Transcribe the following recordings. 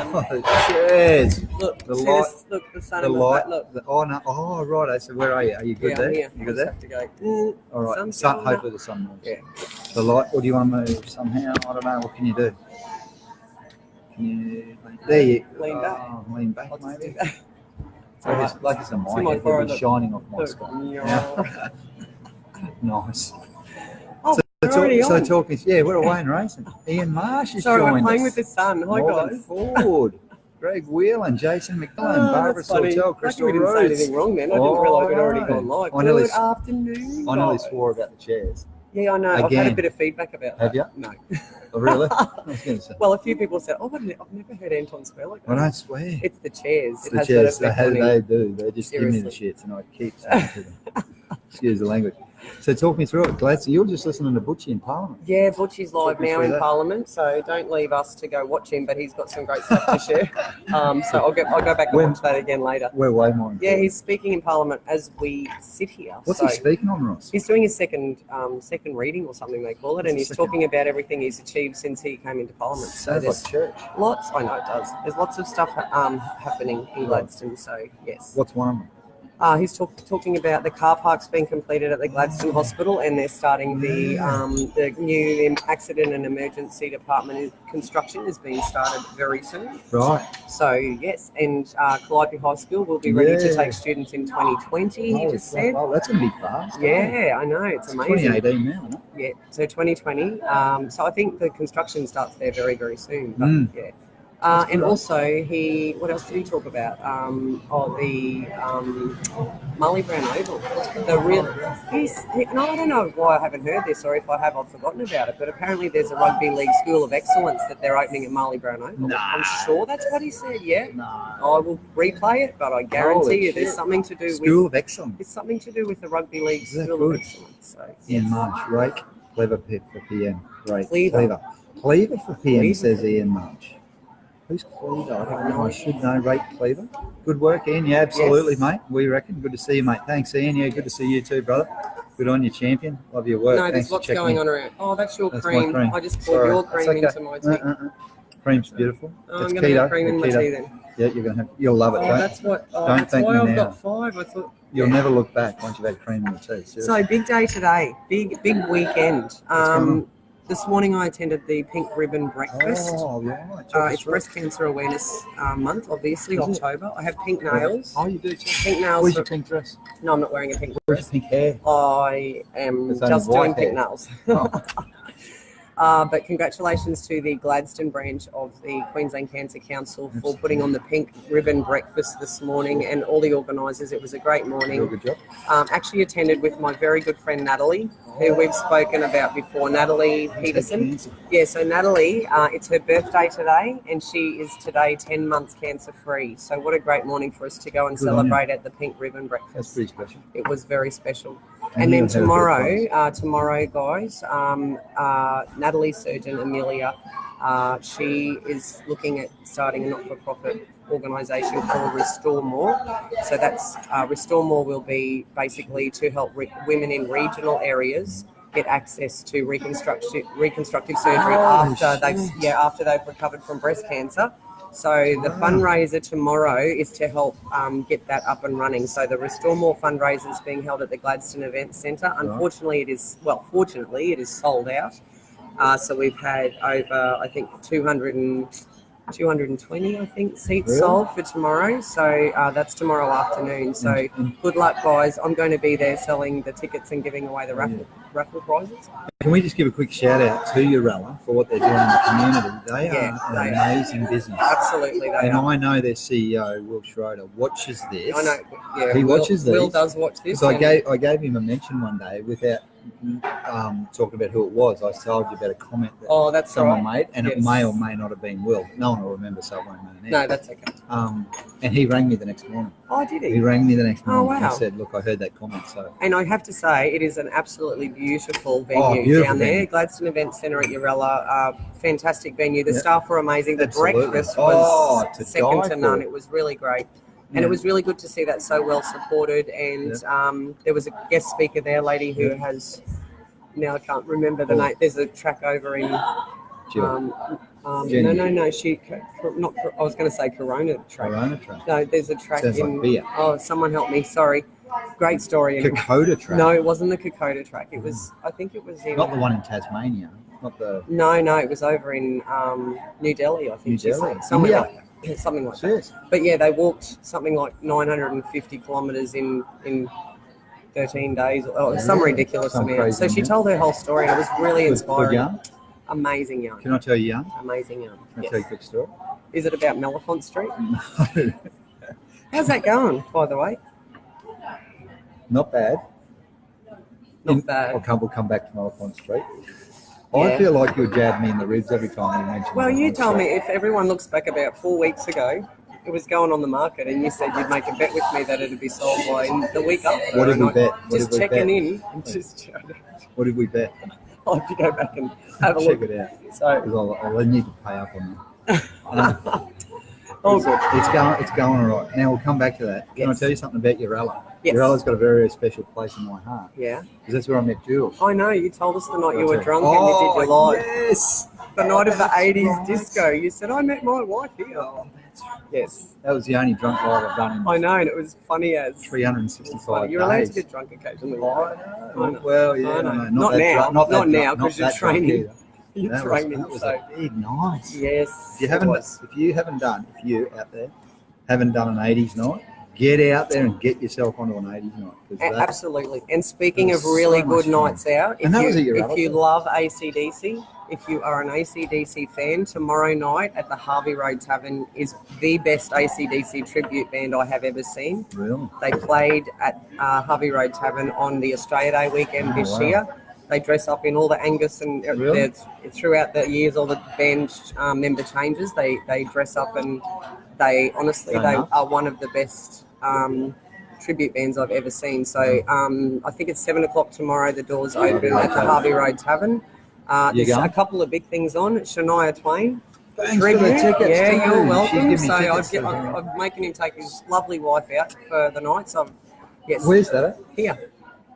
the chairs. Look, The see light. this, look, the sun The in my light. face. Look. Oh, right. So where are you? Are you good Yeah, there? I'm here. You I good just there? have to go. All right. Sun's Sun, going up. hopefully the sun moves. Yeah. The light. Or do you want to move somehow? I don't know. What can you do? Can you? There you. Lean back. Lean back, I'll just maybe. do that. Like it's a See mic. my It'll forehead, be look. shining off my Look. sky. Yeah. Nice. Oh, we're already on. Talking. Yeah, we're away and racing. Ian Marsh is Sorry, joined I'm playing us. with the sun. Hi, Morgan guys. Ford, Greg Whelan, Jason McMillan, Barbara That's funny. Sortel, Lucky Crystal we didn't say Rhodes. anything wrong then. I didn't realise we'd already no. gone live. I nearly- Good afternoon, I nearly guys. swore about the chairs. Yeah, I know. I've had Again. a bit of feedback about that. Have you? No. Oh, really? I was going to say. Well, a few people said, I've never heard Anton swear like that. I don't swear. It's the chairs. It's It the has chairs. that effect on him. They do. They just give me the Seriously. shits, and I keep saying to them. Excuse the language. So talk me through it, Glad. So you're just listening to Butchie in Parliament. Yeah, Butchie's live Talk me now through in that. Parliament, so don't leave us to go watch him, but he's got some great stuff to share. So I'll go back and watch that again later. We're way more Yeah, important. he's speaking in Parliament as we sit here. What's so he speaking on, Ross? He's doing his second reading or something they call it, and he's talking about everything he's achieved since he came into Parliament. So Sounds there's like church. lots. I know it does. There's lots of stuff happening in Gladstone. So yes. What's one of them? He's talking about the car parks being completed at the Gladstone Hospital, and they're starting the new accident and emergency department construction is being started very soon. Right. So yes, and Calliope High School will be ready to take students in 2020. He just said. Oh, that's going to be fast. Yeah, I know, it's amazing. 2018 now, isn't it? Yeah, so 2020. So I think the construction starts there very, very soon. But yeah. And also, what else did he talk about? The Marley Brown Oval. And I don't know why I haven't heard this, or if I have, I've forgotten about it. But apparently, there's a rugby league school of excellence that they're opening at Marley Brown Oval. No. I'm sure that's what he said. Yeah. No. I will replay it, but I guarantee you, there's something to do School with of Excellence. it's something to do with the rugby league Is that school good? of excellence. So Ian March, Rake, Clever Pip for PM. Rake, Cleaver. Cleaver for PM, Cleaver. says Ian March. Who's Cleaver? I don't know. I No. should know. Rake Cleaver. Good work, Ian. Yeah, absolutely, Yes. mate. We reckon. Good to see you, mate. Thanks, Ian. Yeah, good to see you too, brother. Good on you, champion. Love your work. No, Thanks there's for lots checking going in. on around. Oh, that's your That's my cream. cream. I just poured Sorry. your That's cream okay. into my tea. Cream's beautiful. Oh, It's I'm going to keto. have cream in my keto. tea then. Yeah, you'll love it. Oh, Don't, that's what. Oh, don't that's thank why me I've now. got 5. I thought. You'll yeah. never look back once you've had cream in the tea. Seriously. So big day today. Big weekend. going on? This morning I attended the Pink Ribbon Breakfast. Oh, right. Talk us It's through. Breast Cancer Awareness Month, obviously, Is it? October. I have pink nails. Oh, you do too. Pink nails. Where's your pink dress? No, I'm not wearing a pink Where's dress. your pink hair? I am It's only just white doing pink hair. nails. Oh. But congratulations to the Gladstone branch of the Queensland Cancer Council for putting on the Pink Ribbon Breakfast this morning, and all the organisers. It was a great morning. Good job. Actually attended with my very good friend Natalie, who we've spoken about before, Natalie Peterson. Yeah, so Natalie, it's her birthday today, and she is today 10 months cancer-free. So what a great morning for us to go and Good on celebrate at the Pink Ribbon Breakfast. That's pretty special. It was very special. And And then you'll have a bit tomorrow, guys, Natalie's surgeon, Amelia, she is looking at starting a not-for-profit organisation called Restore More. So that's Restore More will be basically to help women in regional areas get access to reconstructive surgery after they've recovered from breast cancer. So the fundraiser tomorrow is to help get that up and running. So the Restore More fundraiser is being held at the Gladstone Event Centre. Unfortunately, fortunately, it is sold out. So we've had over, I think, 220, I think, seats sold for tomorrow. So that's tomorrow afternoon. So good luck, guys. I'm going to be there selling the tickets and giving away the raffle prizes. Can we just give a quick shout out to Urella for what they're doing in the community? They are an they amazing business. Absolutely, they And are. I know their CEO, Will Schroeder, watches this. I know. Yeah, He watches Will these. does watch this. So I and- gave him a mention one day without talking about who it was. I told you about a comment that Oh, that's someone right. made, and it Yes. may or may not have been Will. No one will remember, so I won't know now. No, that's okay. And he rang me the next morning. Oh, did He he? rang me the next Oh, morning wow. and said, look, I heard that comment. So And I have to say, it is an absolutely beautiful venue beautiful down there. venue. Gladstone Event Centre at Urella, fantastic venue. The staff were amazing. The Absolutely. breakfast Oh, was to second die to none. for. It was really great. And Yeah. it was really good to see that so well supported. And there was a guest speaker there, lady who has, now I can't remember the name. There's a track over in Jill. No. She not. I was going to say Corona track. Corona track. No, there's a track Sounds in. like beer. Oh, someone help me! Sorry. Great story. Kokoda track. No, it wasn't the Kokoda track. It was. I think it was in. Not the one in Tasmania. Not the. No, it was over in New Delhi. I think. New Delhi. Something Yeah. like something like that. Yes. But yeah, they walked something like 950 kilometres in 13 days, or some ridiculous Some amount. crazy So she amount. told her whole story, and it was really Good inspiring. yarn. Amazing yarn. Can I tell you yarn? Amazing yarn. Can I tell you a quick story? Is it about Mellifont Street? No. How's that going, by the way? Not bad. Not bad. We'll come back to Mellifont Street. Yeah. I feel like you jab me in the ribs every time you mention. Well, you Mellifont told me Street. if everyone looks back about 4 weeks ago, it was going on the market, and you said you'd make a bet with me that it'd be sold by the week after. What did and we I- bet? What Just did we checking bet? in. Just What did we bet? I'll have to go back and have a Check look. it out. So, Because I'll need to pay up on that. oh, good. It's going all right. Now we'll come back to that. Can I Yes. tell you something about Urella? Yes. Urella's got a very, very special place in my heart. Yeah. Because that's where I met Jules. I know. You told us the night you were Okay. drunk and you did your live. Yes. The night of the That's 80s right. disco. You said, I met my wife here. Oh, that's right. Yes. That was the only drunk live I've done in I know, and it was funny as. 365 You're allowed days. to get drunk occasionally. I I know. Well, yeah, I know. I know. Not that now. drunk- Not that now, drunk- 'cause you're that drunk training. either. You're That training. was So, a big night. yes. If you it haven't, was. if you out there haven't done an 80s night, get out there and get yourself onto an 80s night. 'Cause that- Absolutely. And speaking That of was really so much good fun. nights out, And that was at your if other you place. love AC/DC, if you are an AC/DC fan, tomorrow night at the Harvey Road Tavern is the best AC/DC tribute band I have ever seen. Really? They played at Harvey Road Tavern on the Australia Day weekend this wow. year. They dress up in all the Angus and Really? throughout the years, all the band member changes. They dress up and they honestly Fair they enough. are one of the best tribute bands I've ever seen. So I think it's 7 o'clock tomorrow. The doors open at the Harvey Road Tavern. You There's going? a couple of big things on. Shania Twain. Thanks for the tickets Yeah, too. you're She's welcome. giving me So tickets I'm making him take his lovely wife out for the night. So yes, Where's that at? here,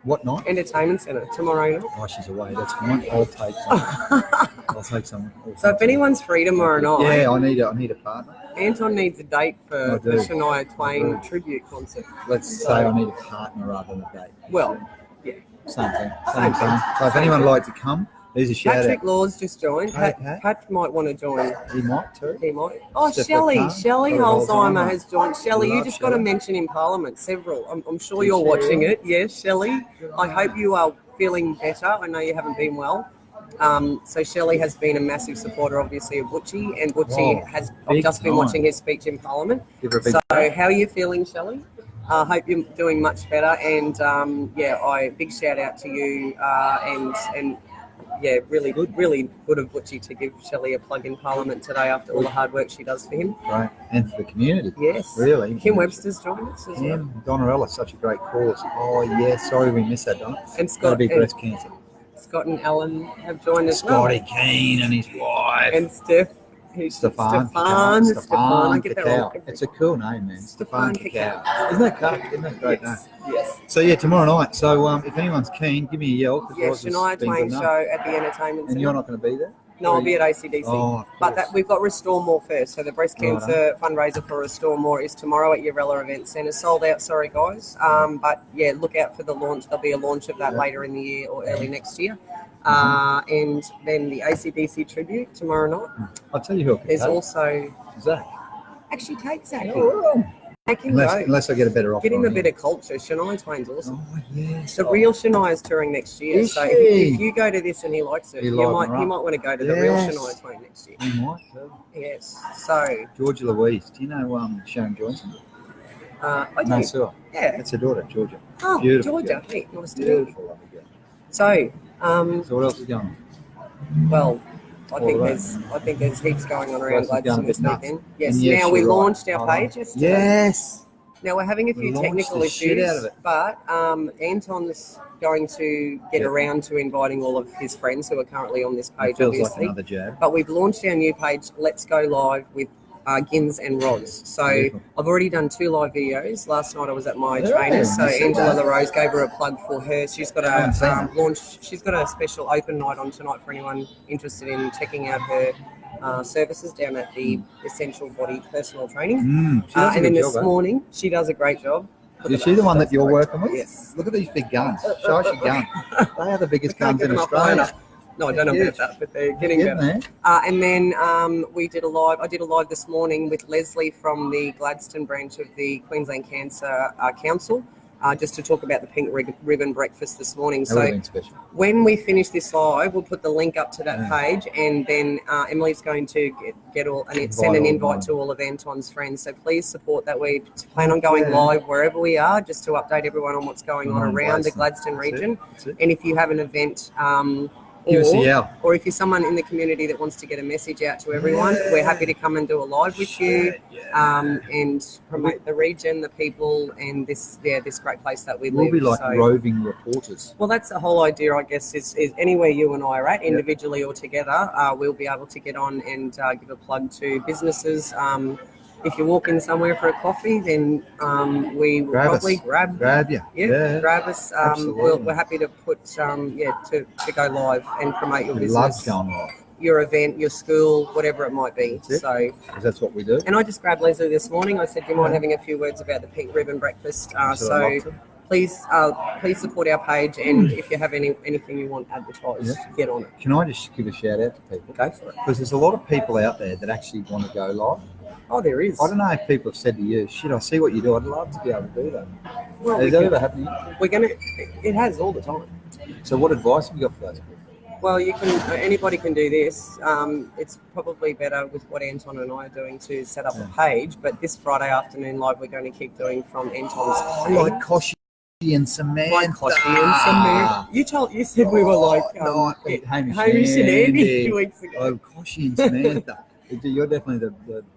What night? Entertainment Centre tomorrow night. Oh, she's away. That's fine. I'll take some. I'll take some. So if anyone's free tomorrow night, Yeah, I need a partner. Anton needs a date I for do. the Shania Twain I do. tribute concert. Let's So- say I need a partner rather than a date. Well, yeah. Same thing. Same thing. So if anyone would like to come, there's a shout Patrick out. Laws just joined. Hey, Pat, Pat. Pat might want to join. He might too. He might. Oh, Steph Shelley. Khan. Shelley Got a Alzheimer Alzheimer. has joined. Shelley, you Love just got to Shelley. mention in Parliament several. I'm sure Did you're she watching really? it. Yes, Shelley. I hope you are feeling better. I know you haven't been well. So Shelley has been a massive supporter, obviously, of Butchie, and Butchie Wow, has. I've big just been time. watching his speech in Parliament. Give her a big So clap. how are you feeling, Shelley? I hope you're doing much better, and big shout out to you, and really good of Butchie to give Shelley a plug in Parliament today after all the hard work she does for him. Right. And for the community. Yes, Really. Kim Webster's joined us as well, Kim, Donarella, such a great cause. Oh, yeah. Sorry we missed that, Donna. and Got a Scott big and breast cancer. Scott and Alan have joined us. well. Scotty Keane and his wife. And Steph. Stefan. I get that wrong. Cacao. It's a cool name, man. Stefan Stefan Cacao. Isn't that cool? Isn't that a great name? Yes. So yeah, tomorrow night. So if anyone's keen, give me a yell. 'cause Yes, yours has Shania been Twain good enough. show at the Entertainment And you're Centre. not going to be there? No, I'll be at ACDC. Oh, of But course. we've got Restore More first. So the breast Righto. cancer fundraiser for Restore More is tomorrow at Urella Event Centre. Sold out, sorry guys. But yeah, look out for the launch. There'll be a launch of that Yeah. later in the year or early next year. And then the ACDC tribute tomorrow night. I'll tell you who I can There's take. also Zach. actually take Zach. Oh, Take him unless, go. unless I get a better offer. Get him on a bit of culture. Shania Twain's awesome. Oh, yes. The real Shania's touring next year. Is So she? if you go to this and he likes it, He you liven might her he up. might want to go to the real Yes. Shania Twain next year. You might too. Yes. So Georgia Louise. Do you know Sharon Johnson? I No, do. sure. Yeah. That's her daughter, Georgia. Oh, Beautiful Georgia. girl. Hey, nice to meet you. Beautiful, lovely girl. So, So what else is going on? well, I All think right. there's heaps going on around Gladstone's going a Gladstone bit this nuts. weekend. Yes. And yes, Now we you're right. launched our Hold on. page yesterday. Yes. Now we're having a We few launched technical the shit issues, out of it. but Anton's going to get Yeah. around to inviting all of his friends who are currely on this It page, feels like obviously. another jab. But we've launched our new page, Let's Go Live with Guins Ros. So Beautiful. I've already done 2 live videos. Last night I was at my Yeah, trainers. So I see Angela that. LaRose gave her a plug for her. She's got I haven't seen a that. launch. She's got a special open night on tonight for anyone interested in checking out her services down at the Essential Body Personal Training. She does a And then good this job, morning, she does a great job. Is she the one that you're working with? Yes. Look at these big guns. Show us your gun. They are the biggest Can't guns get in them up high Australia. enough. No, I don't know about that, but they're getting Getting better. there. And then we did a live. I did a live this morning with Leslie from the Gladstone branch of the Queensland Cancer Council, just to talk about the pink ribbon breakfast this morning. That would have So been special. when we finish this live, we'll put the link up to that page, and then Emily's going to send an invite to all of Anton's friends. So please support that. We plan on going live wherever we are, just to update everyone on what's going on around the Gladstone region. That's it. And if you have an event, Give us a yell. or if you're someone in the community that wants to get a message out to everyone, we're happy to come and do a live with you, and promote the region, the people, and this great place that we live. We'll be like roving reporters. Well, that's the whole idea, I guess, is anywhere you and I are at, individually or together, we'll be able to get on and give a plug to businesses. If you walk in somewhere for a coffee, then we will probably grab you. grab us. We're happy to put to go live and promote your business. Loves going live. Your event, your school, whatever it might be. That's it. So, 'Cause that's what we do. and I just grabbed Leslie this morning. I said, do you mind having a few words about the pink ribbon breakfast? So please support our page, and if you have anything you want advertised, get on it. Can I just give a shout out to people? Go for it. Because there's a lot of people out there that actually want to go live. Oh, there is. I don't know if people have said to you, shit, I see what you do. I'd love to be able to do that. Well, Is that ever happening? It has all the time. So what advice have you got for those people? Well, you can. Anybody can do this. It's probably better with what Anton and I are doing to set up a page. But this Friday afternoon live, we're going to keep doing from Anton's page. Like Koshi and Samantha. Like Koshi and Samantha. You said we were like Hamish and Andy a few weeks ago. Oh, Koshi and Samantha. You're definitely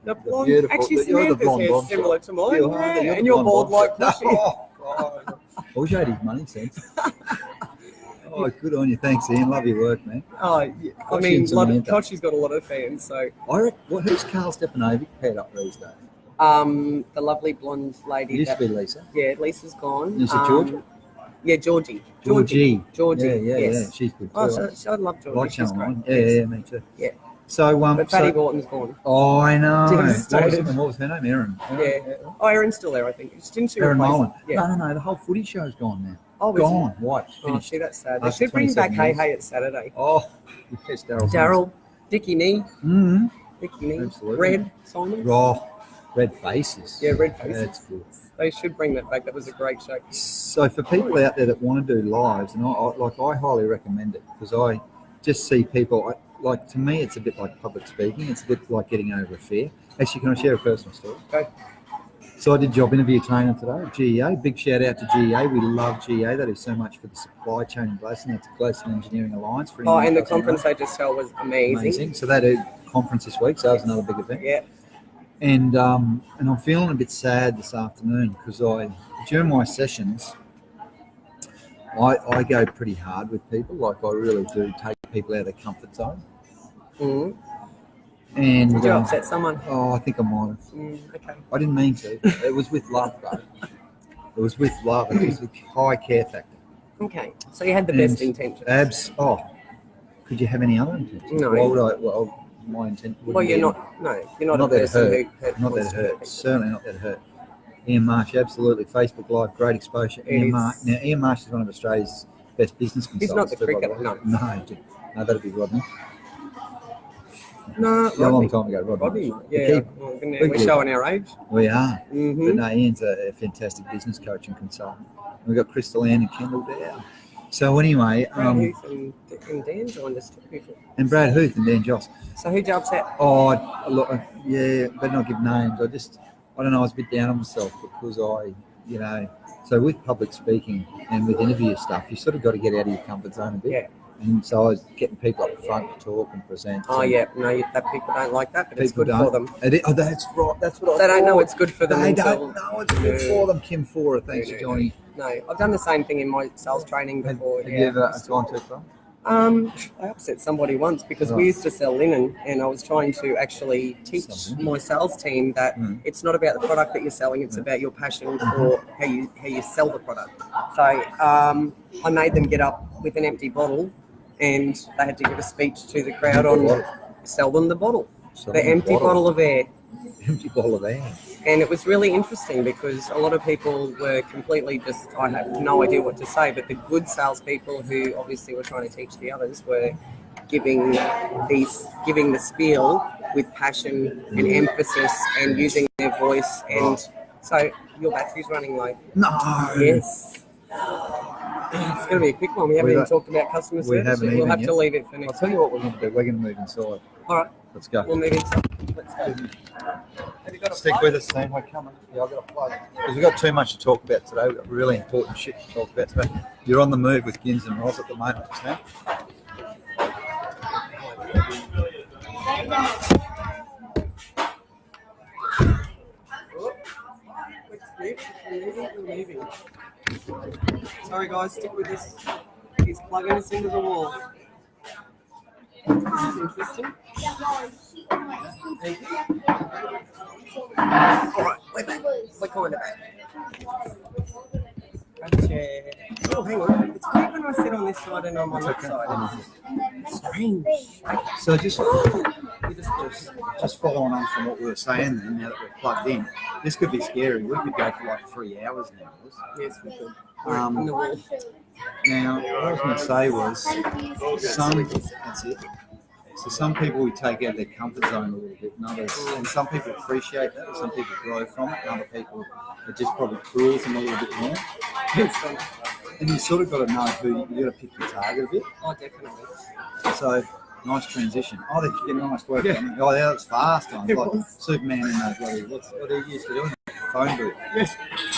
the blonde, beautiful. actually, you're the Samantha's blonde hair blonde. similar to mine. You are, And you're bald like Koshi. Oh, God. I wish I had his money sense. Oh, good on you. Thanks, Ian. Love your work, man. Oh, yeah. I mean, Koshi's got a lot of fans. So, who's Carl Stepanovic paired up these days? the lovely blonde lady. It used to be Lisa. Yeah, Lisa's gone. Is it Georgia? Yeah, Georgie. Georgie. Yes. She's good too. Oh, I love Georgie. Like She's great. Yeah, me too. Yeah. So, but Fatty Borton's gone. Oh, I know. Devastated. What was her name? Erin. Yeah. Oh, Erin's still there, I think. Didn't she Erin replace Molan. her? Yeah. No. The whole footy show's gone now. Oh, gone. Watch. Oh, Finished. see, that's sad. They After should bring back 27 Hey years. Hey at Saturday. Oh, yes, Daryl, Dickie Nee. Mm-hmm. Dickie Nee. Absolutely. Red, Simon. Red faces. Yeah, Red Faces. That's good. They should bring that back. That was a great show. So for people out there that want to do lives, and I highly recommend it, because I just see people, to me, it's a bit like public speaking. It's a bit like getting over a fear. Actually, can I share a personal story? Okay. So I did job interview training today at GEA. Big shout out to GEA. We love GEA. They do so much for the supply chain in Gladstone. That's Gladstone Engineering Alliance. For and the conference I just held was amazing. So they do conference this week. So that was another big event. Yeah. And I'm feeling a bit sad this afternoon, because during my sessions, I go pretty hard with people. Like, I really do take people out of their comfort zone. Mm-hmm. And did you upset someone? Oh, I think I might have. Okay. I didn't mean to. It was with love, though. It was with love. It was with high care factor. Okay. So you had the best intentions. Could you have any other intentions? No. Why would I? Well, my intent. Well, you're not a person who not that it hurt. Certainly not that it hurt. Ian Marsh, absolutely. Facebook Live, great exposure. Ian Marsh is one of Australia's best business consultants. He's not the cricketer, no. No, that'd be Rodney. No, a long time ago, Rodney. Yeah, we're showing our age. We are. Mm-hmm. But no, Ian's a fantastic business coach and consultant. We've got Crystal Ann and Kendall there. So anyway, Brad Huth and Dan joined us too. And Brad Huth and Dan Joss. So who'd you upset? Oh, look, yeah, better not give names. I don't know, I was a bit down on myself, because so with public speaking and with interview stuff, you sort of got to get out of your comfort zone a bit. Yeah. And so I was getting people up front to talk and present. Oh, yeah. No, that people don't like that, but it's good for them. That's right. That's what They don't know it's good for them. They don't know it's good for them. Kim Fora, thanks for joining. No, I've done the same thing in my sales training before. Have you ever gone too far? I upset somebody once because we used to sell linen, and I was trying to actually teach my sales team that it's not about the product that you're selling; it's about your passion for how you sell the product. So I made them get up with an empty bottle, and they had to give a speech to the crowd on sell them the bottle, the empty bottle of air. Empty bottle of air. And it was really interesting because a lot of people were completely just, I have no idea what to say, but the good salespeople who obviously were trying to teach the others were giving the spiel with passion and emphasis and using their voice. And so your battery's running low. No. Yes. It's going to be a quick one. We haven't even talked about customer service. We'll have to leave it for next I'll tell you what we're going to do. We're going to move inside. All right. Let's go. We'll move inside. Let's go. Have you got a Stick plug? with us, Sam. We're coming. Yeah, I've got a plug. Because we've got too much to talk about today. We've got really important shit to talk about today. You're on the move with Guins Ros at the moment, Sam. We're leaving. Sorry guys, stick with us. He's plugging us into the wall. This is interesting. Thank you. Alright, we're back. We're kind of back. Grab a chair. Oh, hang on. It's weird when I sit on this side and I'm on that side. It's strange. So just following on from what we were saying then, now that we're plugged in, this could be scary. We could go for like 3 hours now. Yes, we could. On the wall. Now, what I was going to say was, that's it. So some people we take out of their comfort zone a little bit, and some people appreciate that, and some people grow from it, and other people are just probably cruel them a little bit more. And you sort of got to know who you got to pick your target a bit. Oh, definitely. So nice transition. Oh, they're getting nice work. Yeah. Oh, yeah, that's fast. Like Superman in those bloody what he used to do in the phone booth. Yes.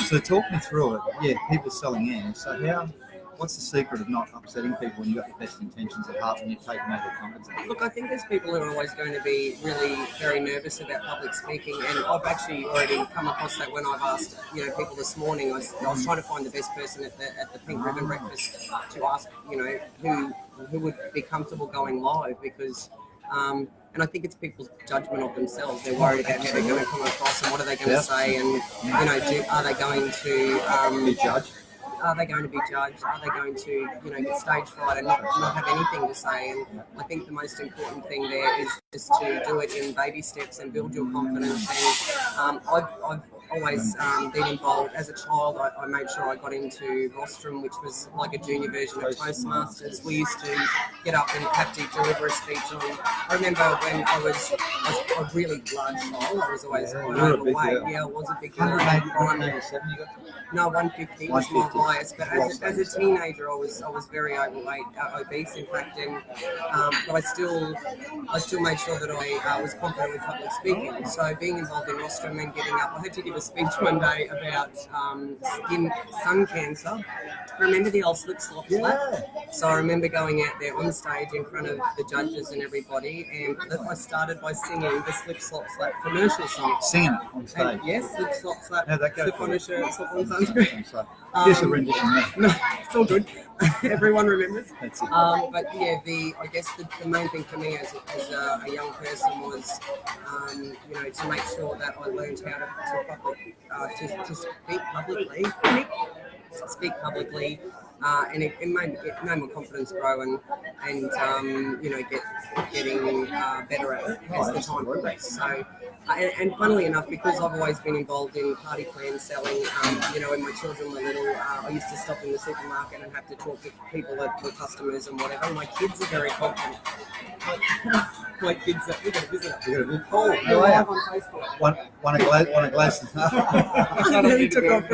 So talk me through it. Yeah, people selling air. So what's the secret of not upsetting people when you've got the best intentions at heart when you're taking over the comfort zone? Look, I think there's people who are always going to be really very nervous about public speaking, and I've actually already come across that when I've asked people this morning. I was trying to find the best person at the Pink Ribbon Breakfast to ask who would be comfortable going live because. And I think it's people's judgment of themselves. They're worried about how they're going to come across and what are they going to say, and are they going to be judged? Are they going to be judged? Are they going to, get stage fright and not have anything to say? And I think the most important thing there is just to do it in baby steps and build your confidence. And I've always been involved. As a child, I made sure I got into rostrum, which was like a junior version of Toastmasters. We used to get up and have to deliver a speech on. I remember when I was a really large child. I was always overweight. Yeah, I was a big girl. 187 you got? No, 150 was my highest. But as a teenager, I was very overweight, obese, in fact. And but I still made sure that I was confident with public speaking. So being involved in rostrum and getting up, I had to give a speech one day about sun cancer. Remember the old slip slop slap? So I remember going out there on stage in front of the judges and everybody, and I started by singing the slip slop slap commercial song. Singing it on stage? And yes, slip slop slap. How'd that go? Slip on a shirt, slip on sunscreen. Just a rendition there. No, it's all good. Everyone remembers. That's it. But yeah, I guess the main thing for me as a young person was, to make sure that I learned how to speak publicly. And it made my confidence grow and getting better at it as the time progressed. So, and funnily enough, because I've always been involved in party plan selling, when my children were little, I used to stop in the supermarket and have to talk to people that were customers and whatever. My kids are very confident. My kids are, we got a visitor. Oh, you're live on Facebook. Want a glass? He took off.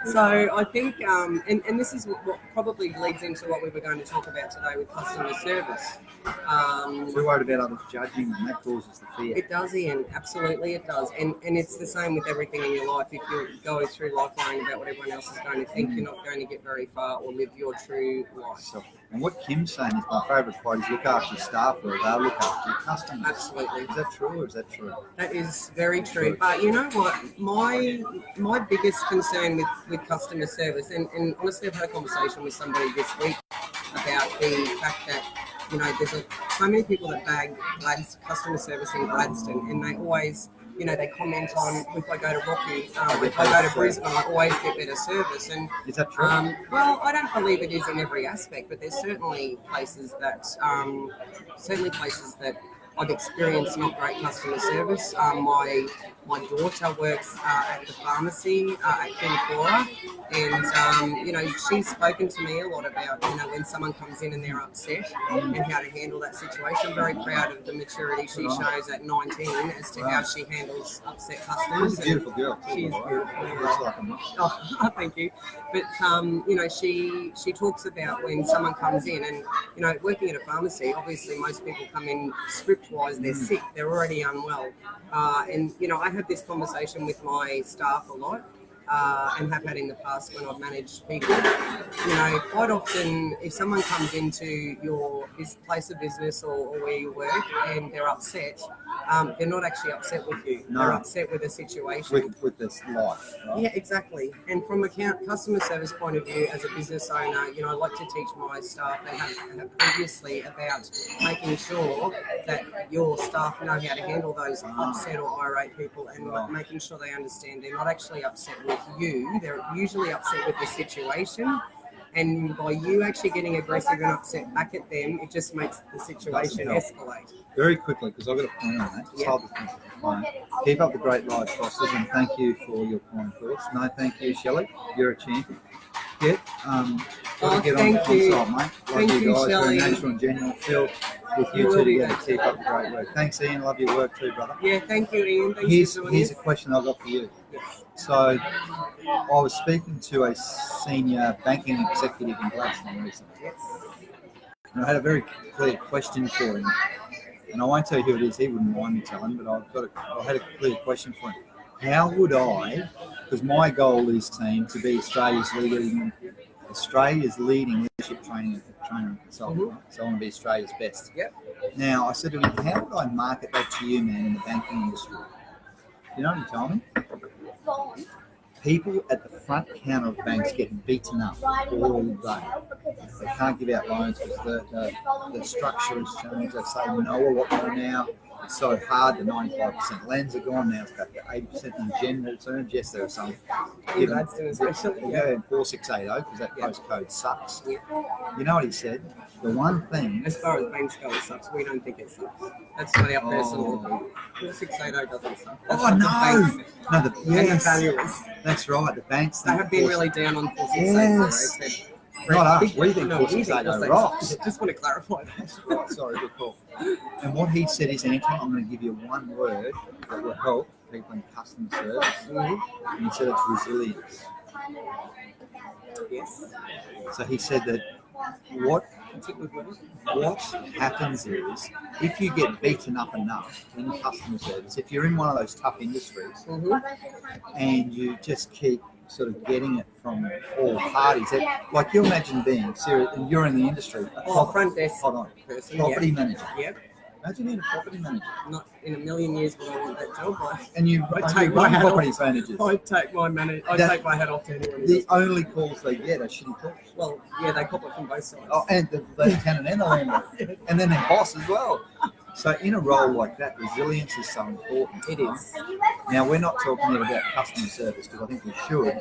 So I think, and this is what probably leads into what we were going to talk about today with customer service. We're worried about others judging, and that causes the fear. It does, Ian. Absolutely, it does. And it's the same with everything in your life. If you're going through life worrying about what everyone else is going to think, you're not going to get very far or live your true life. So, and what Kim's saying is my favourite quote is look after your staff or they'll look after your customers. Absolutely. Is that true or is that true? That is very true. But you know what? My biggest concern with customer service, and honestly I've had a conversation with somebody this week about the fact that, there's so many people that bag customer service in Gladstone, and they always, they comment on, if I go to Rocky, if I go to Brisbane, I always get better service. And Is that true? well, I don't believe it is in every aspect, but there's certainly places that I've experienced not great customer service. My daughter works at the pharmacy at Kinkora, and she's spoken to me a lot about when someone comes in and they're upset and how to handle that situation. I'm very proud of the maturity she shows at 19 as to how she handles upset customers. She's a beautiful girl. She is beautiful. Looks like a mush. Oh, thank you. But she talks about when someone comes in, and working at a pharmacy, obviously most people come in script-wise, they're sick, they're already unwell, and I have this conversation with my staff a lot. And have had in the past when I've managed people. Quite often, if someone comes into your place of business or where you work and they're upset, they're not actually upset with you. No. They're upset with the situation. With this life, right? Yeah, exactly. And from a customer service point of view, as a business owner, I like to teach my staff and have previously about making sure that your staff know how to handle those upset or irate people, and making sure they understand they're not actually upset with you. They're usually upset with the situation. And by you actually getting aggressive and upset back at them, it just makes the situation escalate. Very quickly, because I've got a point on that. Just hold the phone. Keep up the great live crosses, and thank you for your kind thoughts. No, thank you, Shelley. You're a champion. Get on thank the you. console, mate. Love Thank you you, guys. Shelley. Very natural and genuine. Phil, with you two together, keep up the great work. Thanks, Ian. Love your work too, brother. Yeah, thank you, Ian. Thanks for doing Here's a this. question I've got for you. Yes. So, I was speaking to a senior banking executive in Gladstone recently. Yes. And I had a very clear question for him. And I won't tell you who it is, he wouldn't mind me telling, but I had a clear question for him. How would I, because my goal is, team, to be Australia's leading leadership trainer and consultant. So I want to be Australia's best. Yep. Now, I said to him, how would I market that to you, man, in the banking industry? You know what he told me? People at the front counter of banks getting beaten up all day. They can't give out loans because the structure has changed. They say no a lot more now. It's so hard. The 95% lends are gone now. It's back to 80% in general terms. Yes, there are some. Especially. Yeah, 4680 because that postcode sucks. Yeah. You know what he said? The one thing. As far as banks go, it sucks. We don't think it sucks. That's not our personal opinion. 4680 doesn't suck. That's Oh, no! No, the And valuers. That's right. The banks. They have been really down on 4680. Yes. Not us. We think 4680 rocks. Just want to clarify that. Right, sorry, good call. And what he said is, Anthony, I'm going to give you one word that will help people in customer service. And he said it's resilience. Yes. So he said that what happens is, if you get beaten up enough in customer service, if you're in one of those tough industries, and you just keep sort of getting it from all parties, like you imagine being serious, and you're in the industry. Front desk. Hold on. Person. Property manager. Yep. Imagine being a property manager. Not in a million years would I want that job. And you take my property managers. I take my hat off to anyone. The only calls they get are shitty calls. Well, yeah, they cop it from both sides. Oh, and the tenant and the landlord, and then their boss as well. So in a role like that, resilience is so important. It is. Now, we're not talking here about customer service because I think we should.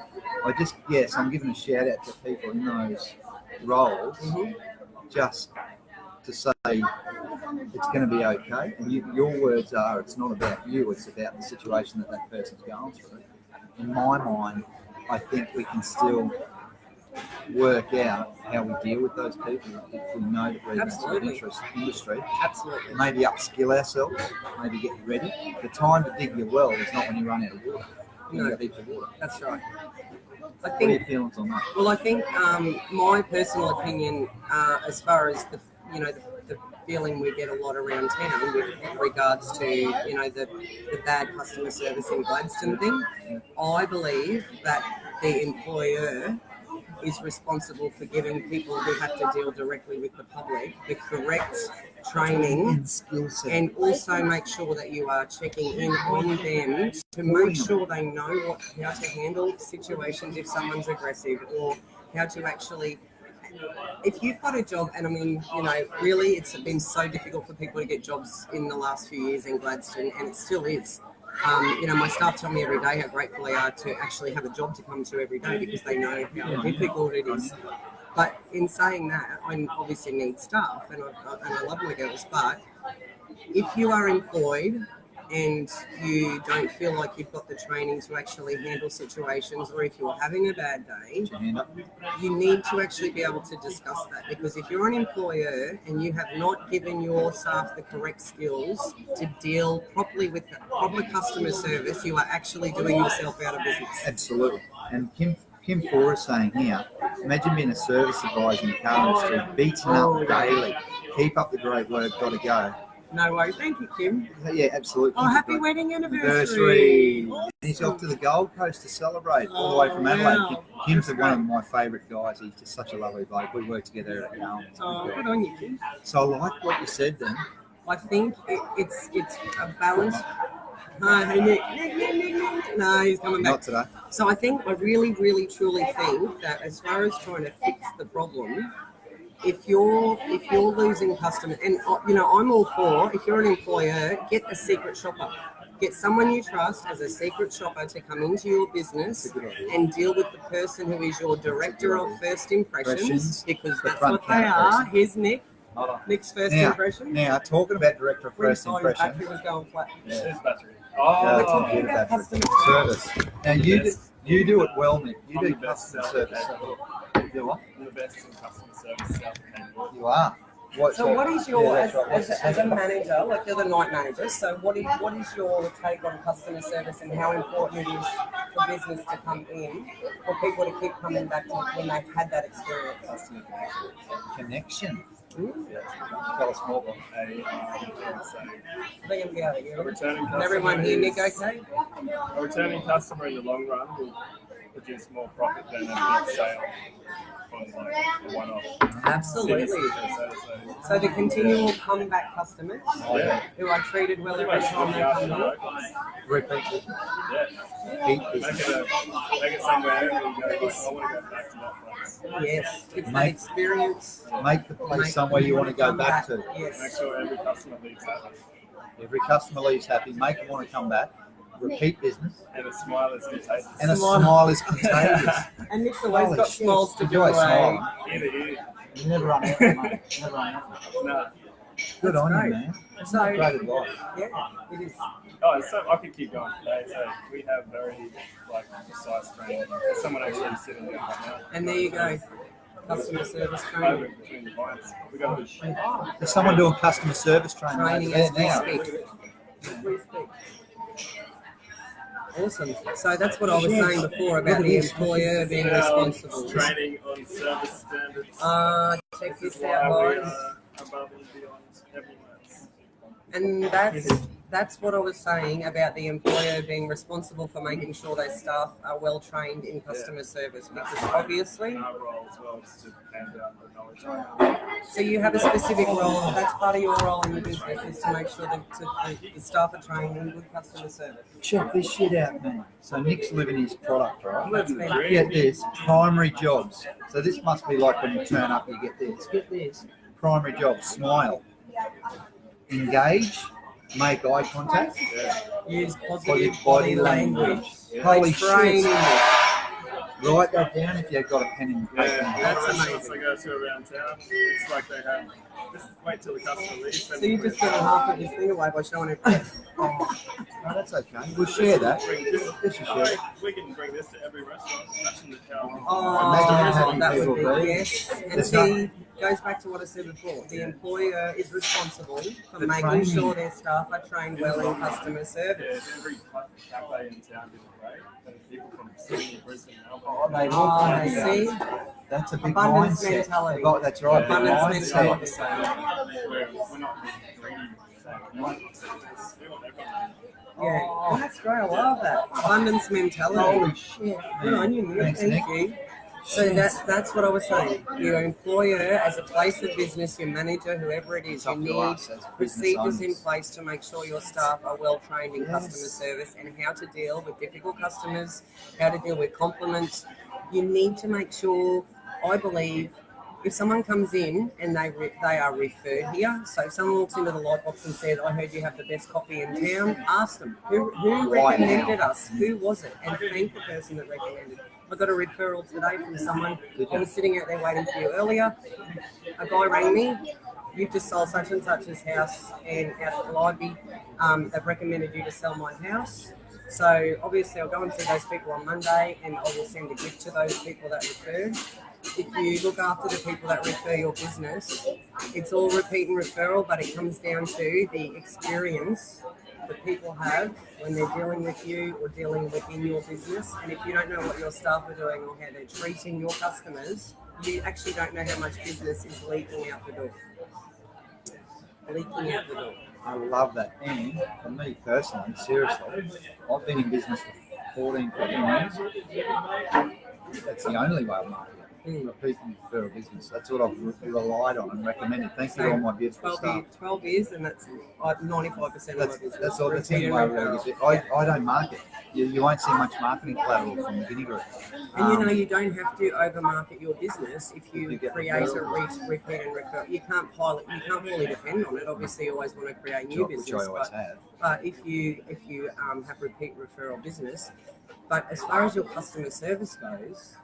I'm giving a shout out to people in those roles just to say it's going to be okay. And your words are, it's not about you, it's about the situation that person's going through. In my mind, I think we can still work out how we deal with those people if we know that we're in that industry. Absolutely. Maybe upskill ourselves, maybe get ready. The time to dig your well is not when you run out of water. You got heaps of water. That's right. What are your feelings on that? Well, I think my personal opinion, as far as the feeling we get a lot around town with regards to the bad customer service in Gladstone thing, I believe that the employer is responsible for giving people who have to deal directly with the public the correct training And skill set. and also make sure that you are checking in on them to make sure they know how to handle situations if someone's aggressive, or how to actually if you've got a job, and I mean, really, it's been so difficult for people to get jobs in the last few years in Gladstone, and it still is. My staff tell me every day how grateful they are to actually have a job to come to every day because they know how difficult it is. But in saying that, I obviously need staff, and I love my girls. But if you are employed and you don't feel like you've got the training to actually handle situations, or if you're having a bad day, you need to actually be able to discuss that. Because if you're an employer and you have not given your staff the correct skills to deal properly with proper customer service, you are actually doing yourself out of business. Absolutely. And Kim Ford is saying here, imagine being a service advisor in the car industry, beaten up daily. Keep up the great work, got to go. No way. Thank you, Kim. Yeah, absolutely. Oh, happy wedding anniversary. Awesome. He's off to the Gold Coast to celebrate all the way from Adelaide. Wow. Kim's one of my favourite guys. He's just such a lovely bloke. We work together at home. Good on you, Kim. So I like what you said then. I think it's a balance. Hey, Nick. No, he's coming back. Not today. So I think I really, really, truly think that as far as trying to fix the problem, if you're losing customers, and I'm all for, if you're an employer, get a secret shopper. Get someone you trust as a secret shopper to come into your business and deal with the person who is your director of first impressions, because that's what they are. Here's Nick. Nick's first impression. Now, talking about director of first impressions. Battery was going flat. There's battery. We're talking about customer service. Now, you do it well, Nick. You do best customer service. You do what? I'm the best in customer service. You are. So what is your, as a manager, like you're the night manager, so what is your take on customer service and how important it is for business to come in, for people to keep coming back to when they've had that experience? Customer Connection. Yeah. Tell us more. They're going to be out of here. A returning customer. Everyone here, Nick, okay? A returning customer in the long run will produce more profit than a big sale on like a one-off. Absolutely. So the continual comeback customers who are treated well every time they come in. Repeat. Yeah. Make it somewhere and you go, I want to go back to that place. Yes, it's that experience. Make the place somewhere you want to go back to. Yes. Make sure every customer leaves happy. Every customer leaves happy. Make them want to come back. Repeat business. And a smile is contagious. And a smile is contagious. And Nick's always got smiles to Enjoy give away. smiling. Ear to ear. You never run out, mate. Never run out. Nah. Good on great. you, man. So, Great advice. yeah, it is. Oh, so I could keep going today. So we have very precise training. There's someone actually sitting there right now. And there you go. Customer service Over training. between the lines. We got to There's someone doing customer service training Training over as there we now. speak. As we speak. Awesome. So that's what I was saying before about the employer being responsible. training on service standards. Check this Why out, we guys. are above and beyond everyone else. And that's what I was saying about the employer being responsible for making sure their staff are well trained in customer service, because obviously. Our role as well is to hand out the knowledge. So you have a specific role. That's part of your role in the business, is to make sure that the staff are trained in good customer service. Check this shit out, man. So Nick's living his product, right? Let's be. Get this, primary jobs. So this must be like when you turn up, you get this. Get this, primary jobs. Smile, engage, make eye contact, Use positive body body language. Holy Training. shit! Write that down if you've got a pen and paper. Yeah, That's restaurants amazing. I go to around town, it's like they have, just wait till the customer leaves. So you just giving half of this thing away by showing it. No, that's okay. We'll share that. This This is share. we can bring this to every restaurant. Imagine the how. Oh, Imagine that how would be people yes. And There's see, goes back to what I said before. The employer is responsible for making training. sure their staff are trained well in customer Yeah, service. if every cafe in town did it right, then people from Sydney, Brisbane, Oh, Melbourne. they Oh, will. see, That's a big Abundance mindset. mentality. Oh, that's right. Big Abundance mindset. mentality. We're not being greedy. We want everyone. Yeah, that's great. I love that abundance mentality. Holy shit. Good on you, Nick. Thanks, Thank Nick. you. So that's what I was saying. Your employer, as a place of business, your manager, whoever it is, It's you up to need us as business procedures in owners. place to make sure your staff are well trained in Yes. customer service and how to deal with difficult customers, how to deal with compliments. You need to make sure, I believe, if someone comes in and they are referred here, so if someone walks into the light box and says, "I heard you have the best coffee in town," ask them who recommended us, who was it, and thank the person that recommended. I got a referral today from someone. I was sitting out there waiting for you earlier. A guy rang me. You've just sold such and such's house and out at Library. They've recommended you to sell my house. So obviously I'll go and see those people on Monday and I will send a gift to those people that referred. If you look after the people that refer your business, it's all repeat and referral, but it comes down to the experience that people have when they're dealing with you or dealing within your business. And if you don't know what your staff are doing or how they're treating your customers, you actually don't know how much business is leaking out the door. Leaking out the door. I love that. And for me personally, seriously, I've been in business for 14 years. That's the only way I'm marketing. Repeat and referral business. That's what I've relied on and recommended. Thanks to all my beautiful staff. 12 years, and that's 95% of my business. That's all. That's the only way I really get it. I don't market. You won't see much marketing collateral from the Guinea Group. And you don't have to over-market your business if you create a repeat and refer. You can't fully depend on it. Obviously, you always want to create new business. Which I always have. But if you have repeat referral business, but as far as your customer service goes,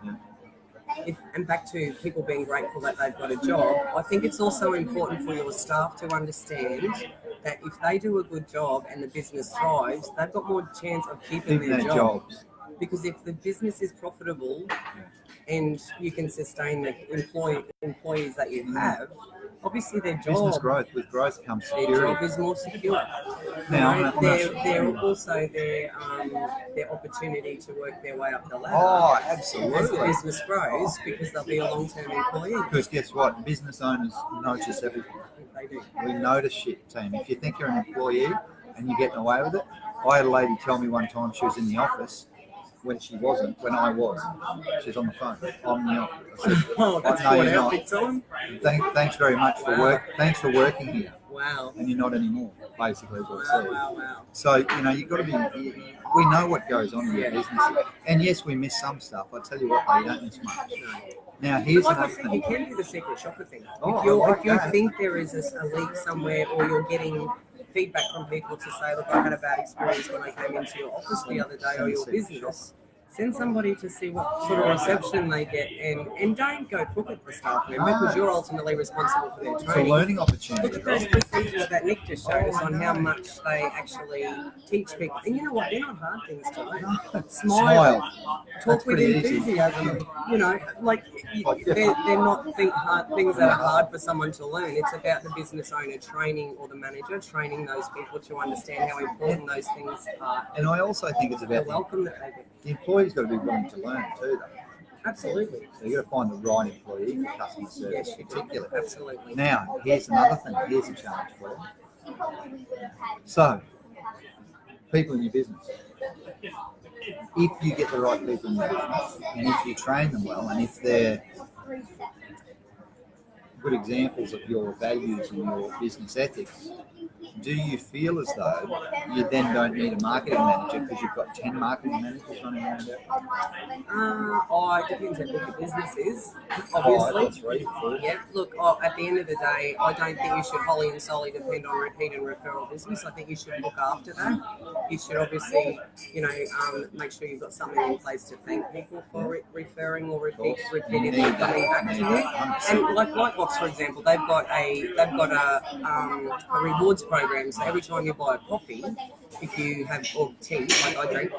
and back to people being grateful that they've got a job, I think it's also important for your staff to understand that if they do a good job and the business thrives, they've got more chance of keeping their jobs. Because if the business is profitable and you can sustain the employees that you have, obviously their job, business growth, with growth comes security. Their job is more secure. Now, they're also their opportunity to work their way up the ladder. Oh, absolutely. As the business grows, because they'll be a long-term employee. Because guess what? Business owners notice everything. They do. We notice shit, team. If you think you're an employee and you're getting away with it, I had a lady tell me one time she was in the office when she wasn't, when I was. She's on the phone. I'm in the office. I said, oh, that's no, you're not. Big time. Thanks very much for work. Thanks for working here. Wow. And you're not anymore, basically, is what I said. Wow. So, you've got to be, we know what goes on in your business. And yes, we miss some stuff. I tell you what, you don't miss much. Now, here's another thing. You can do the secret shopper thing. Oh, if you think there is a leak somewhere or you're getting feedback from people to say, look, I had a bad experience when I came into your office the other day or your business, send somebody to see what sort of reception they get and don't go crooked the staff member because you're ultimately responsible for their It's a training. learning opportunity. Look at those procedures that Nick just showed us on how much they actually teach people. And you know what? They're not hard things to learn. Smile. Talk with enthusiasm. They're not things that are hard for someone to learn. It's about the business owner training or the manager training those people to understand how important those things are. And I also think it's about the welcome that they get. The employee's got to be willing to learn too, though. Absolutely. So you've got to find the right employee for customer service, particularly. Absolutely. Now, here's another thing. Here's a challenge for you. So, people in your business. If you get the right people in your business, and if you train them well, and if they're good examples of your values and your business ethics, do you feel as though you then don't need a marketing manager because you've got 10 marketing managers running around there? It depends on what your business is, obviously. 5 or 3 or 4. Yeah, look, at the end of the day, I don't think you should wholly and solely depend on repeat and referral business. I think you should look after that. You should obviously, make sure you've got something in place to thank people for referring or repeatedly coming back to you. And like Lightbox, for example, they've got a rewards program. So every time you buy a coffee, if you have or tea, like I drink,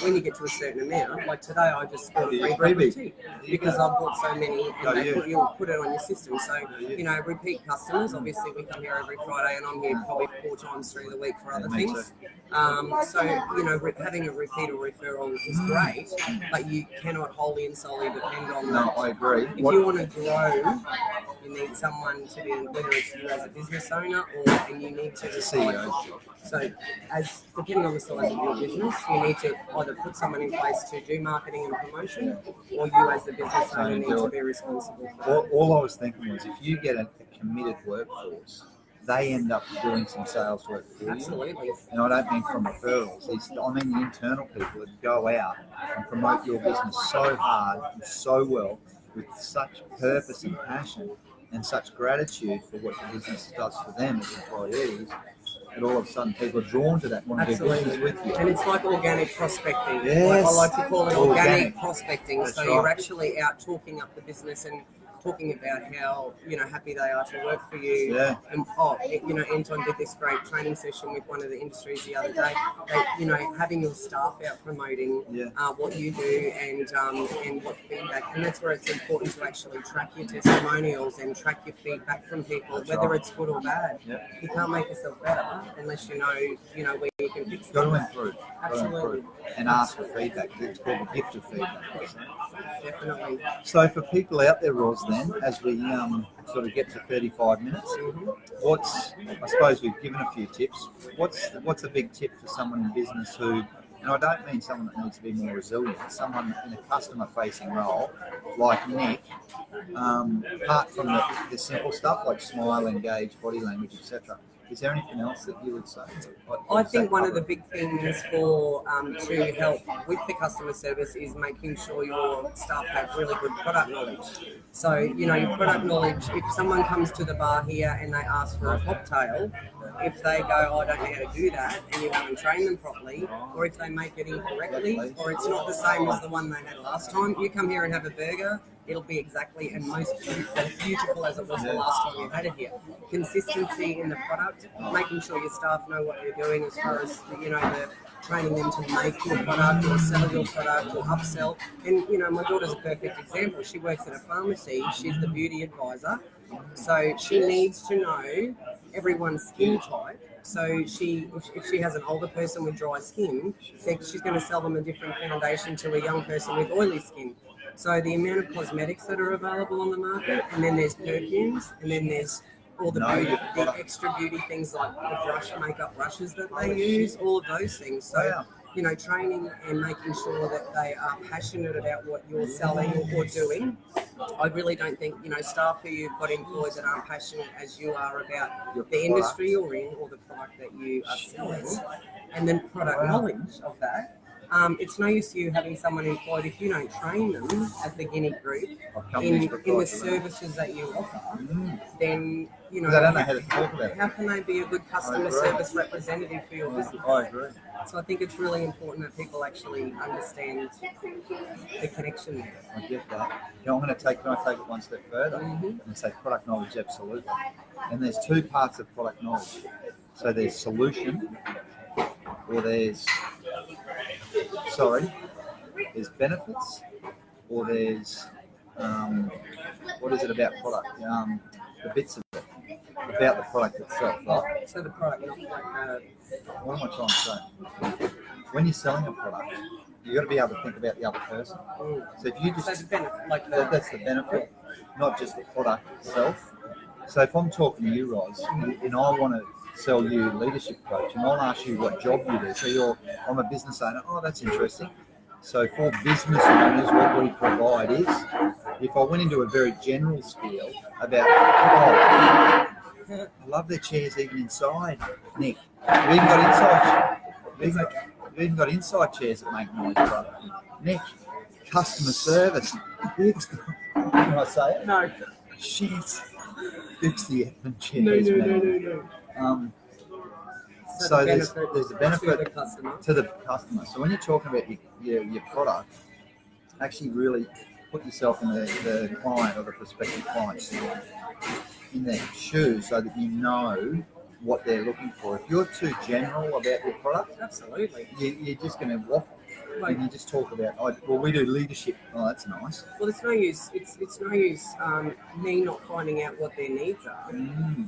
when you get to a certain amount, like today I just bought a free cup of tea because I've bought so many, and you'll put it on your system. So repeat customers. Obviously, we come here every Friday, and I'm here probably 4 times through the week for other things. Having a repeat or referral is great, but you cannot wholly and solely depend on that. No, I agree. If you want to grow, you need someone to be, whether it's you as a business owner and you need to CEO's job. So, depending on the size of your business, you need to either put someone in place to do marketing and promotion, or you as the business owner need to be responsible for it. All I was thinking was, if you get a committed workforce, they end up doing some sales work for you. Absolutely. And I don't mean from referrals. I mean the internal people that go out and promote your business so hard and so well with such purpose and passion and such gratitude for what the business does for them as employees, that all of a sudden people are drawn to that, want to do business with you. And it's like organic prospecting. Yes. I like to call it organic prospecting. That's so right. you're actually out talking up the business and talking about how happy they are to work for you. Yeah. And Anton did this great training session with one of the industries the other day. Having your staff out promoting what you do and what feedback, and that's where it's important to actually track your testimonials and track your feedback from people, whether it's good or bad. Yeah. You can't make yourself better unless you know where you can fix Got to things. improve. Absolutely. And ask for feedback. It's called the gift of feedback. Definitely. So for people out there, Ros, then, as we sort of get to 35 minutes, I suppose we've given a few tips. What's a big tip for someone in business who, and I don't mean someone that needs to be more resilient, someone in a customer-facing role like Nick, apart from the simple stuff like smile, engage, body language, etc. Is there anything else that you would say? I think one of the big things for to help with the customer service is making sure your staff have really good product knowledge. So, your product knowledge, if someone comes to the bar here and they ask for a cocktail, if they go, I don't know how to do that, and you haven't trained them properly, or if they make it incorrectly, or it's not the same as the one they had last time, you come here and have a burger, it'll be exactly and most beautiful as it was the last time you had it here. Consistency in the product, making sure your staff know what you're doing as far as the training them to make your product or sell your product or upsell. And my daughter's a perfect example. She works at a pharmacy. She's the beauty advisor, so she needs to know everyone's skin type. So if she has an older person with dry skin, she's going to sell them a different foundation to a young person with oily skin. So the amount of cosmetics that are available on the market, and then there's perfumes, and then there's all the extra beauty things like the makeup brushes that they use, all of those things. So, training and making sure that they are passionate about what you're selling or doing. I really don't think, staff who you've got employed that aren't passionate as you are about the industry you're in or the product that you are selling, and then product knowledge of that. It's no use you having someone employed if you don't train them as the Guinea group in the services that you offer. Then they don't know how to talk about it. How can they be a good customer service representative for your business? I agree. So I think it's really important that people actually understand the connection there. I get that. Can I take it one step further and say product knowledge, absolutely. And there's two parts of product knowledge. So there's solution, or there's benefits, or there's what is it about product? The bits of it about the product itself, right? So the product, what am I trying to say? When you're selling a product, you've got to be able to think about the other person. So if you just the benefit, that's the benefit, not just the product itself. So if I'm talking to you, Ros, and I want to sell you leadership coach, and I'll ask you what job you do. So I'm a business owner. Oh, that's interesting. So for business owners, what we provide is, if I went into a very general spiel about, I love their chairs even inside, Nick. We've even got inside. We've even got inside chairs that make noise, brother. Nick, customer service. Can I say it? No. Shit. Fix the effing chairs, man. So there's a benefit to the customer. So when you're talking about your product, actually really put yourself in the client or the prospective client in their shoes so that you know what they're looking for. If you're too general about your product, absolutely, you're just going to waffle. And you just talk about, we do leadership. Oh, that's nice. Well, it's no use. It's no use me not finding out what their needs are,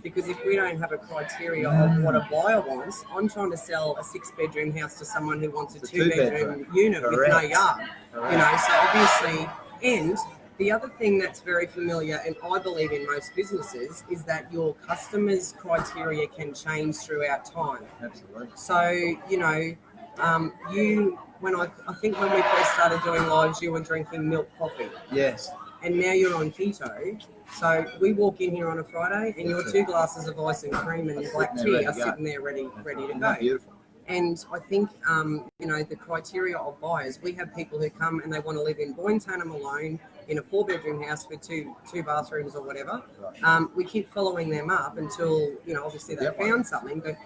because if we don't have a criteria of what a buyer wants, I'm trying to sell a 6-bedroom house to someone who wants a 2-bedroom unit with no yard. Correct. So obviously, and the other thing that's very familiar, and I believe in most businesses, is that your customers' criteria can change throughout time. Absolutely. So, I think when we first started doing lives, you were drinking milk coffee. Yes. And now you're on keto. So we walk in here on a Friday and your 2 glasses of ice and cream and your black tea are sitting there ready to go. Beautiful. And I think, the criteria of buyers, we have people who come and they want to live in Boyne Tanham alone in a 4-bedroom house with two bathrooms or whatever. We keep following them up until, obviously they found something, but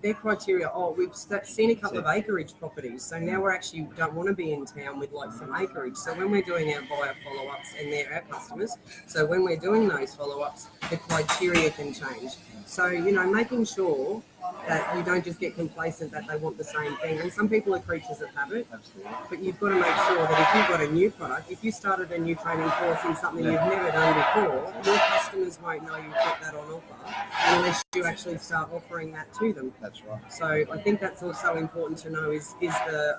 their criteria, we've seen a couple of acreage properties, so now we actually don't want to be in town with like some acreage. So when we're doing our buyer follow-ups, and they're our customers, so when we're doing those follow-ups, the criteria can change. So, making sure that you don't just get complacent that they want the same thing. And some people are creatures of habit. Absolutely. But you've got to make sure that if you've got a new product, if you started a new training course in something you've never done before, your customers won't know you've got that on offer unless you actually start offering that to them. That's right. So I think that's also important to know is the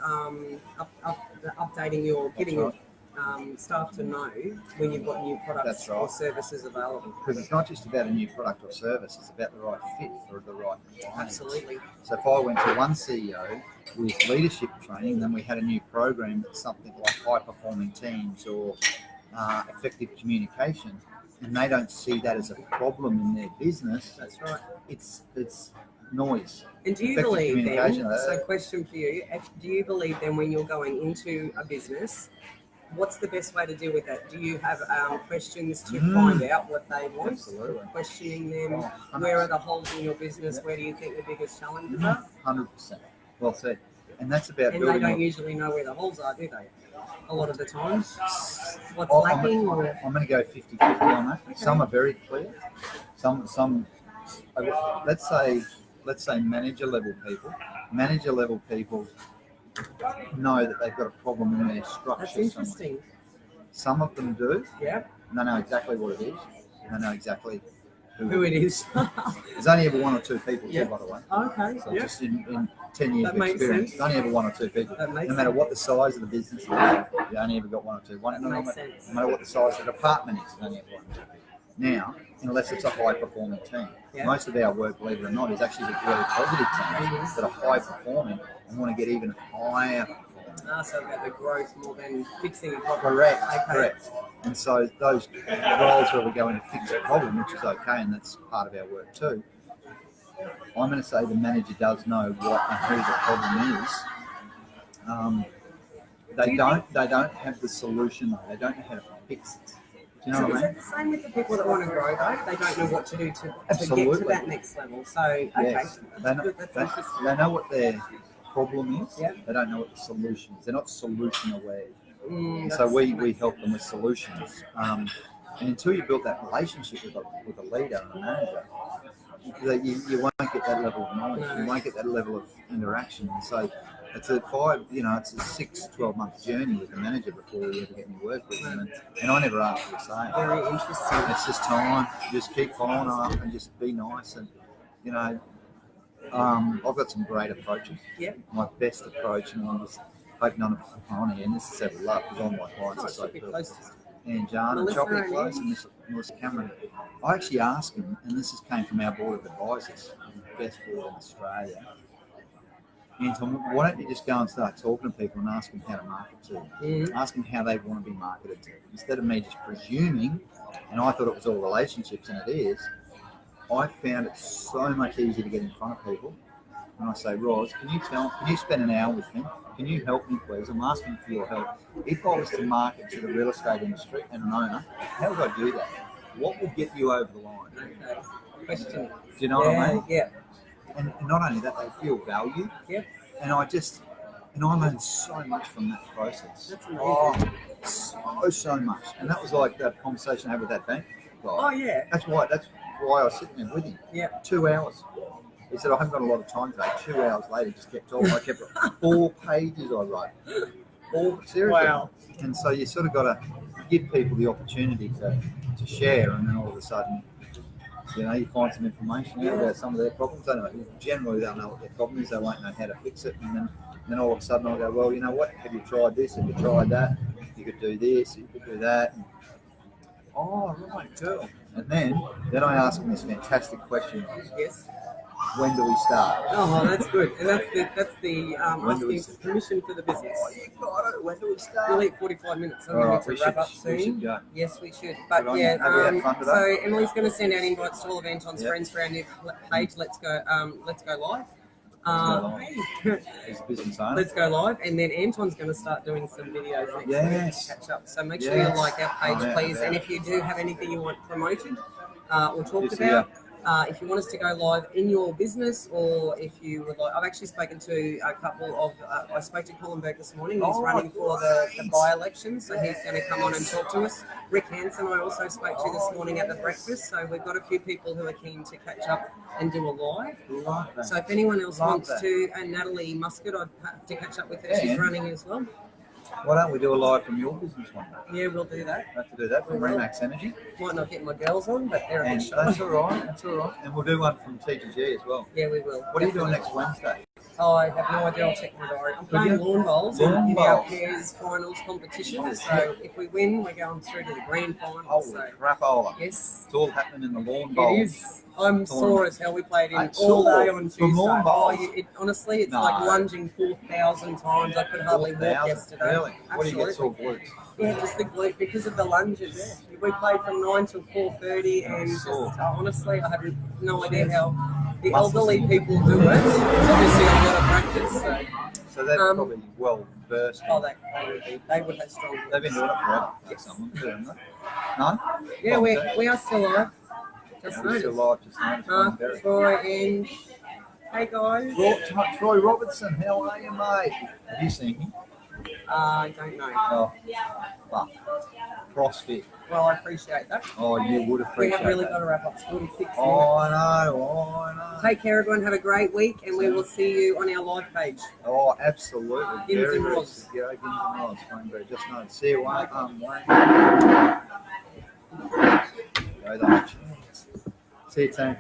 updating your, getting your staff to know when you've got new products or services available. Because it's not just about a new product or service, it's about the right fit for the right client. Absolutely. So if I went to one CEO with leadership training, then we had a new program that's something like high-performing teams or effective communication, and they don't see that as a problem in their business. That's right. It's noise. And do you believe then, so question for you, do you believe then when you're going into a business, what's the best way to deal with that? Do you have questions to find out what they want? Absolutely. Questioning them, where are the holes in your business? Where do you think the biggest challenges are? 100%. Well said. And that's about and building. They don't usually know where the holes are, do they? A lot of the time. What's lacking? I'm going to go 50-50 on that. Okay. Some are very clear. Some. Let's say manager level people. Manager level people know that they've got a problem in their structure. That's interesting. Some of them do. Yeah. And they know exactly what it is. And they know exactly who it is. There's only ever one or two people too, by the way. Okay. So just in 10 years that of experience, there's only ever one or two people. No matter what the size of the business is, you only ever got one or two. No matter what the size of the department is, there's only ever one or two. Now, unless it's a high-performing team, most of our work, believe it or not, is actually with really positive teams that are high-performing and want to get even higher performing. So about the growth more than fixing a problem. Correct, correct. And so those roles where we go in to fix a problem, which is okay, and that's part of our work too, I'm going to say the manager does know what and who the problem is. They don't have the solution, though. They don't know how to fix it. Do you know what I mean? Is it the same with the people that want to grow, though? They don't know what to do to get to that next level. So, okay. Yes. They know what their problem is. Yeah. They don't know what the solution is. They're not solution aware. So we help them with solutions. And until you build that relationship with a leader and a manager, you won't get that level of knowledge. You won't get that level of interaction. And so it's a 6-12 month journey with the manager before you ever get any work with them. And I never ask for the same. Very interesting. It's just time. Just keep following up and just be nice. And I've got some great approaches. Yeah. My best approach, and I'm just hoping none of them on here, and this is ever love because all my clients are so cool. And Jan and Chocolate Close and Melissa Cameron. I actually asked them, and this came from our board of advisors, the best board in Australia. And Tom, why don't you just go and start talking to people and ask them how to market to them? Ask them how they want to be marketed to. Instead of me just presuming, and I thought it was all relationships, and it is, I found it so much easier to get in front of people. And I say, Roz, can you spend an hour with me? Can you help me, please? I'm asking for your help. If I was to market to the real estate industry and an owner, how would I do that? What will get you over the line? Okay. Question. Do you know what I mean? Yeah. And not only that, they feel valued. Yeah. And I learned so much from that process. That's amazing. So much. And that was like that conversation I had with that bank guy. Oh, yeah. That's why I was sitting there with him. Yeah. 2 hours. He said, I haven't got a lot of time today. 2 hours later, just kept talking. I kept 4 pages I wrote. Seriously. Wow. And so you sort of got to give people the opportunity to share, and then all of a sudden, you find some information out about some of their problems. Generally, they don't know what their problem is. They won't know how to fix it. And then all of a sudden, I'll go, well, you know what? Have you tried this? Have you tried that? You could do this. You could do that. And, oh, right, cool. And then I ask them this fantastic question. Yes. When do we start? Oh, that's good. And that's the asking for permission for the business. Oh, you got it. When do we start? We'll eat 45 minutes. So we need to wrap up soon. We should go. Yes, we should. But Have we had fun today? so Emily's going to send out invites to all of Anton's friends for our new page. Let's go live. He's a business owner. Let's go live, and then Anton's going to start doing some videos next week Yes. to catch up. So make sure Yes. you like our page, Oh, yeah, please. yeah. And if you do have anything you want promoted or talked Yes, about, if you want us to go live in your business, or if you would like, I've actually spoken to a couple of. I spoke to Colin Burke this morning. He's running for the by-election, so he's going to come on and talk to us. Rick Hansen, I also spoke to this morning at the breakfast. So we've got a few people who are keen to catch up and do a live. Love that. So if anyone else Love wants that. to, and Natalie Muscat, I'd have to catch up with her. Yeah. She's running as well. Why don't we do a live from your business one day? Yeah, we'll do that. Have to do that from We will. Remax Energy. Might not get my girls on, but they're a And bit shy. that's all right. That's all right. And we'll do one from TGG as well. Yeah, we will. What are you doing next Wednesday? Oh, I have no idea. I'll check my diary. I'm playing you? lawn bowls Lawn in our bowls. pairs finals competition. So if we win, we're going through to the grand final. Holy So crapola. yes, It's all happening in the lawn bowl. it is. I'm sore as hell. We played in I'm all sore. day on Tuesday. From lawn bowls? Honestly, it's No. like lunging 4,000 times. I could hardly walk 4,000? yesterday. Really? What do you get sore Absolutely. glutes? Yeah, just the glute because of the lunges. We played from 9 till 4:30, and just, honestly, I have no idea how the elderly people do it. It's obviously a lot of practice. So they're probably well versed. Oh, they would have strong. They've been doing it forever. Yes. Someone, haven't they? No? Yeah, Well, we are still live. Just we're still noticed. live just now. It's going very- Troy and hey guys. Troy Robertson, how are you, mate? Have you seen him? I don't know. Oh, well, CrossFit. Well, I appreciate that. Oh, you would We appreciate have really that. got to wrap up. It's 46 minutes. I know. Take care, everyone. Have a great week, and we will see you on our live page. Oh, absolutely. Guins Very, and very Ros. good. Yeah, Guins and Ros. Wayne, just know. See you, Wayne. Wayne. Go, though. See you, team.